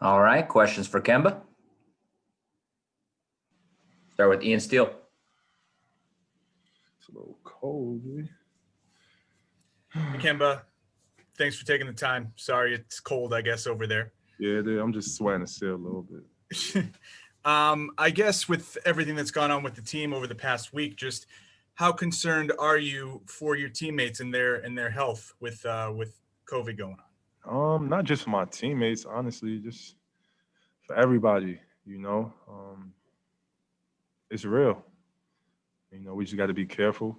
All right, questions for Kemba? Start with Ian Steele. It's a little cold, dude. Hey, Kemba, thanks for taking the time. Sorry it's cold, I guess, over there. Yeah, dude, I'm just sweating to see a little bit. I guess with everything that's gone on with the team over the past week, just how concerned are you for your teammates and their health with COVID going on? Not just for my teammates, honestly, just for everybody, it's real. We just got to be careful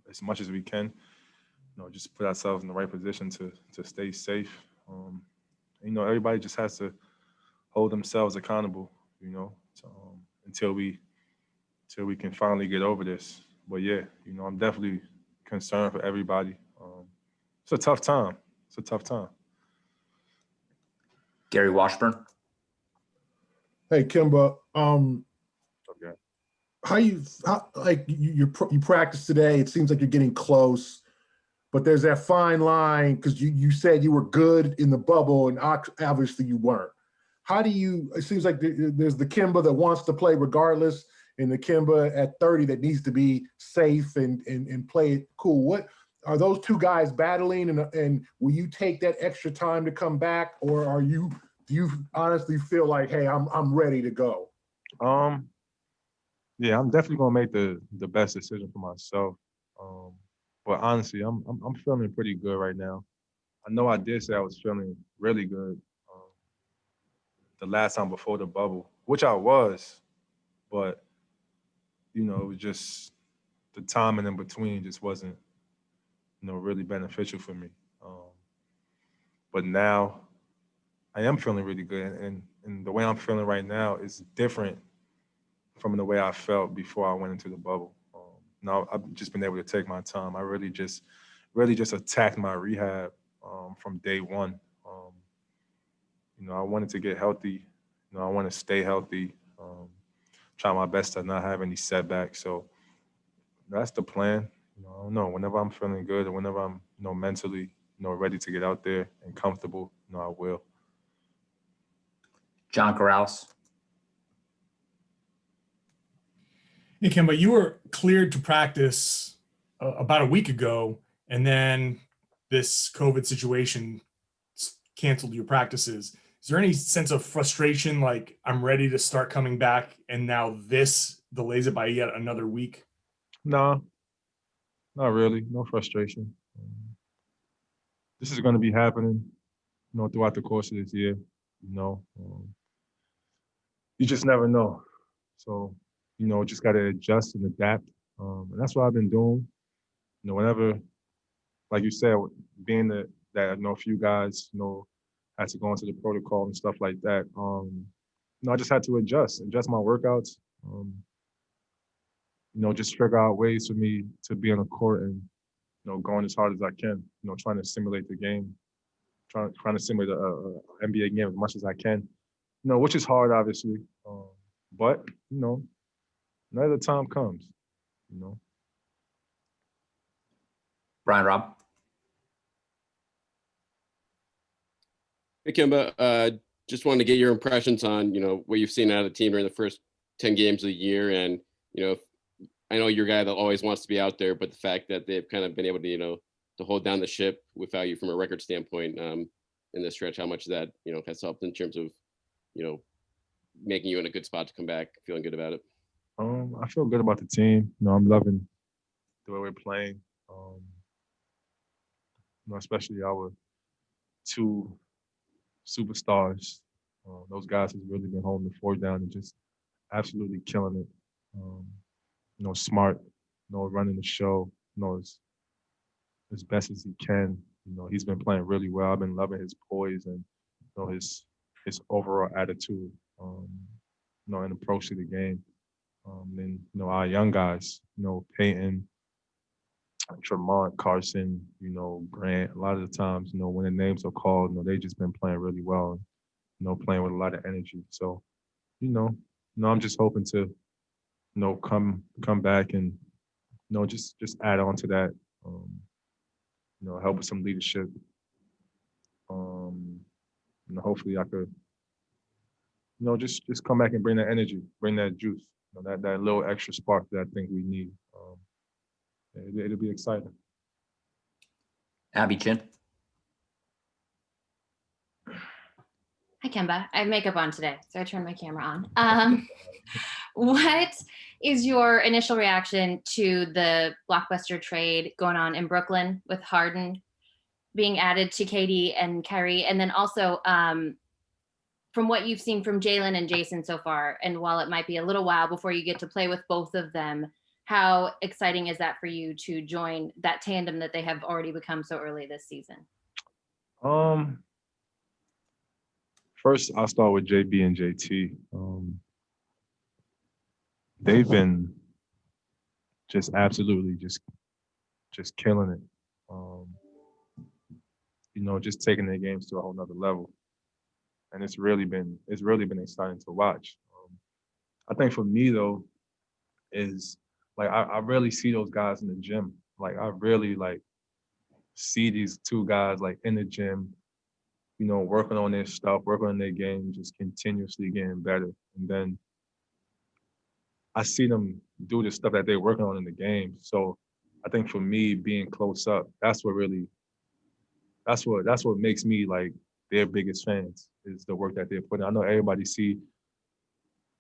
as much as we can. Just put ourselves in the right position to stay safe. Everybody just has to hold themselves accountable. Until we can finally get over this. But yeah, I'm definitely concerned for everybody. It's a tough time. Gary Washburn. Hey, Kemba. Okay. You practice today? It seems like you're getting close, but there's that fine line because you said you were good in the bubble and obviously you weren't. It seems like there's the Kemba that wants to play regardless and the Kemba at 30 that needs to be safe and play it cool. What are those two guys battling and will you take that extra time to come back or do you honestly feel like, hey, I'm ready to go? Yeah, I'm definitely gonna make the best decision for myself. But honestly, I'm feeling pretty good right now. I know I did say I was feeling really good the last time before the bubble, which I was, but it was just the timing in between just wasn't really beneficial for me. But now I am feeling really good, and the way I'm feeling right now is different from the way I felt before I went into the bubble. Now I've just been able to take my time. I really just attacked my rehab from day one. I wanted to get healthy. I want to stay healthy. Try my best to not have any setbacks. So that's the plan. I don't know. Whenever I'm feeling good or whenever I'm mentally ready to get out there and comfortable, I will. John Corrales. Hey, Kemba, you were cleared to practice about a week ago, and then this COVID situation canceled your practices. Is there any sense of frustration, like I'm ready to start coming back, and now this delays it by yet another week? No, not really. No frustration. This is going to be happening, throughout the course of this year. You just never know. So, just got to adjust and adapt. And that's what I've been doing. Whenever, like you said, being that I know a few guys, had to go into the protocol and stuff like that. I just had to adjust my workouts. Just figure out ways for me to be on the court and, going as hard as I can. Trying to simulate the game, trying to simulate a NBA game as much as I can. Which is hard, obviously. But another time comes. Brian Robb. Hey, Kemba, just wanted to get your impressions on, what you've seen out of the team during the first 10 games of the year. And, I know you're a guy that always wants to be out there, but the fact that they've kind of been able to, to hold down the ship without you from a record standpoint in this stretch, how much that, has helped in terms of, making you in a good spot to come back, feeling good about it? I feel good about the team. I'm loving the way we're playing. Especially our two superstars. Those guys have really been holding the fort down and just absolutely killing it. Smart, running the show, as best as he can. He's been playing really well. I've been loving his poise and his overall attitude, and approach to the game. And our young guys, Peyton, Tremont, Carson, Grant. A lot of the times, when the names are called, they just been playing really well. Playing with a lot of energy. So, I'm just hoping to, come back and, just add on to that. Help with some leadership. Hopefully I could, just come back and bring that energy, bring that juice, that little extra spark that I think we need. It'll be exciting. Abby Chin. Hi, Kemba. I have makeup on today, so I turned my camera on. What is your initial reaction to the blockbuster trade going on in Brooklyn with Harden being added to KD and Kyrie? And then also from what you've seen from Jalen and Jason so far, and while it might be a little while before you get to play with both of them, how exciting is that for you to join that tandem that they have already become so early this season? First, I'll start with JB and JT. They've been just absolutely just killing it. Just taking their games to a whole nother level. And it's really been exciting to watch. I think for me though, is like I really see those guys in the gym. Like I really see these two guys like in the gym, working on their stuff, working on their game, just continuously getting better. And then I see them do the stuff that they're working on in the game. So I think for me, being close up, that's what makes me like their biggest fans, is the work that they're putting. I know everybody see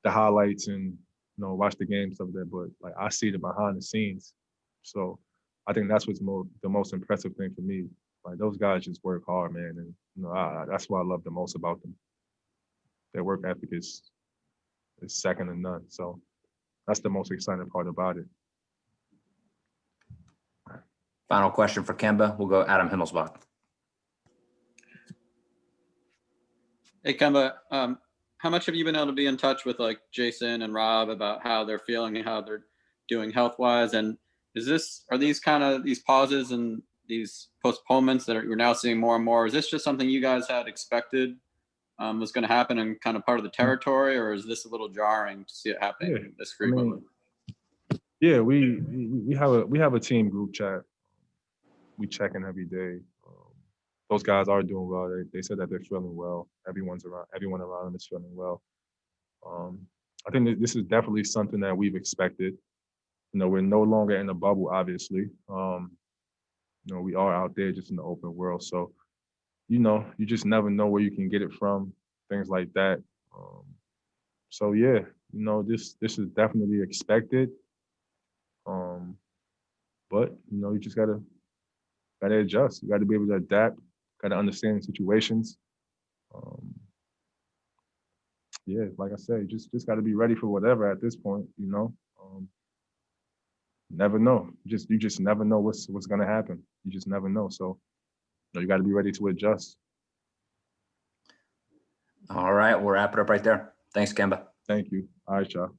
the highlights and watch the game stuff there, but like I see the behind the scenes. So I think that's what's the most impressive thing for me. Like those guys just work hard, man, and that's what I love the most about them. Their work ethic is second to none. So that's the most exciting part about it. Final question for Kemba. We'll go Adam Himmelsbach. Hey, Kemba, how much have you been able to be in touch with like Jason and Rob about how they're feeling and how they're doing health-wise? And are these kind of these pauses and these postponements that you're now seeing more and more? Is this just something you guys had expected was going to happen and kind of part of the territory, or is this a little jarring to see it happening this frequently? Yeah, we have a team group chat. We check in every day. Those guys are doing well. They said that they're feeling well. Everyone around them is feeling well. I think that this is definitely something that we've expected. We're no longer in a bubble, obviously. We are out there just in the open world. So, you just never know where you can get it from, things like that. So yeah, this is definitely expected. But you just gotta adjust. You gotta be able to adapt. Gotta understand situations. Yeah, like I said, just gotta be ready for whatever at this point. Never know. You just never know what's gonna happen. You just never know. So you gotta be ready to adjust. All right, we'll wrap it up right there. Thanks, Kemba. Thank you. All right, y'all.